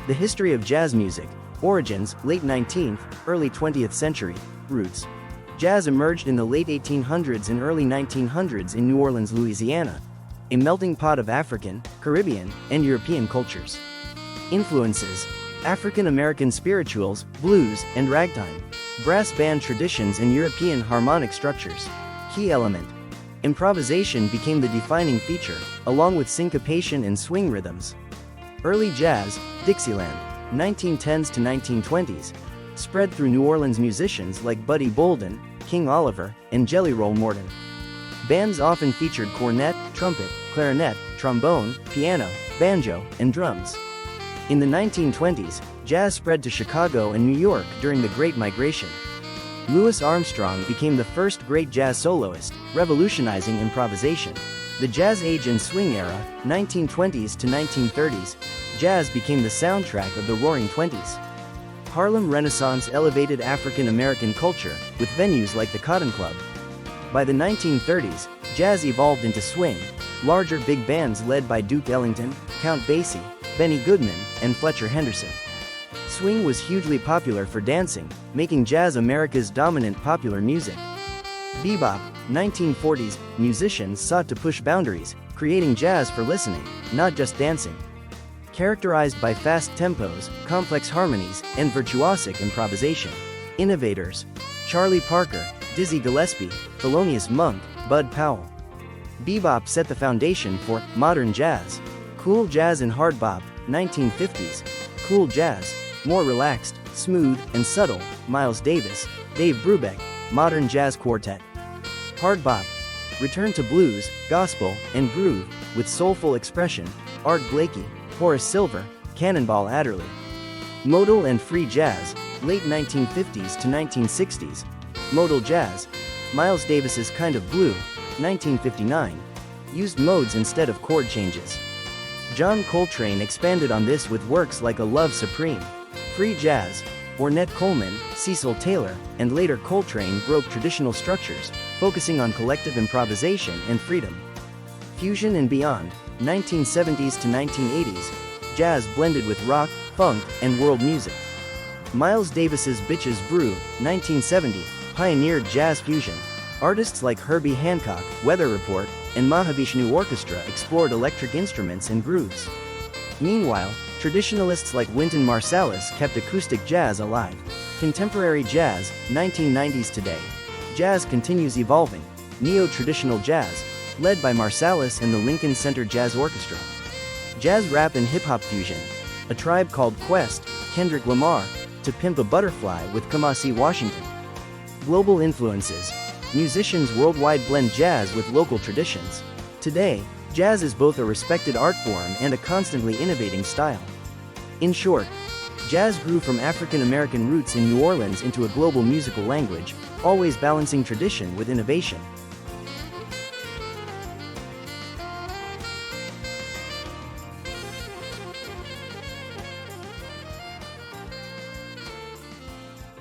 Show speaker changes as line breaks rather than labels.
The history of jazz music. Origins, late 19th, early 20th century. Roots. Jazz emerged in the late 1800s and early 1900s in New Orleans, Louisiana, a melting pot of African, Caribbean, and European cultures. Influences. African American spirituals, blues, and ragtime. Brass band traditions and European harmonic structures. Key element. Improvisation became the defining feature, along with syncopation and swing rhythms. Early jazz, Dixieland, 1910s to 1920s, spread through New Orleans musicians like Buddy Bolden, King Oliver, and Jelly Roll Morton. Bands often featured cornet, trumpet, clarinet, trombone, piano, banjo, and drums. In the 1920s, jazz spread to Chicago and New York during the Great Migration. Louis Armstrong became the first great jazz soloist, revolutionizing improvisation. The Jazz Age and Swing era, 1920s to 1930s, jazz became the soundtrack of the Roaring Twenties. Harlem Renaissance elevated African American culture, with venues like the Cotton Club. By the 1930s, jazz evolved into swing, larger big bands led by Duke Ellington, Count Basie, Benny Goodman, and Fletcher Henderson. Swing was hugely popular for dancing, making jazz America's dominant popular music. Bebop, 1940s, musicians sought to push boundaries, creating jazz for listening, not just dancing. Characterized by fast tempos, complex harmonies, and virtuosic improvisation. Innovators. Charlie Parker, Dizzy Gillespie, Thelonious Monk, Bud Powell. Bebop set the foundation for modern jazz. Cool jazz and hard bop, 1950s. Cool jazz, more relaxed, smooth, and subtle, Miles Davis, Dave Brubeck, Modern Jazz Quartet. Hard bop. Return to blues, gospel, and groove, with soulful expression, Art Blakey, Horace Silver, Cannonball Adderley. Modal and free jazz, late 1950s to 1960s. Modal jazz, Miles Davis's Kind of Blue, 1959, used modes instead of chord changes. John Coltrane expanded on this with works like A Love Supreme. Free jazz, Ornette Coleman, Cecil Taylor, and later Coltrane broke traditional structures, focusing on collective improvisation and freedom. Fusion and beyond, 1970s to 1980s, jazz blended with rock, funk, and world music. Miles Davis's Bitches Brew, 1970, pioneered jazz fusion. Artists like Herbie Hancock, Weather Report, and Mahavishnu Orchestra explored electric instruments and grooves. Meanwhile, traditionalists like Wynton Marsalis kept acoustic jazz alive. Contemporary jazz, 1990s today. Jazz continues evolving. Neo-traditional jazz, led by Marsalis and the Lincoln Center Jazz Orchestra. Jazz rap and hip-hop fusion. A Tribe Called Quest, Kendrick Lamar, To Pimp a Butterfly with Kamasi Washington. Global influences. Musicians worldwide blend jazz with local traditions. Today, jazz is both a respected art form and a constantly innovating style. In short, jazz grew from African American roots in New Orleans into a global musical language, always balancing tradition with innovation.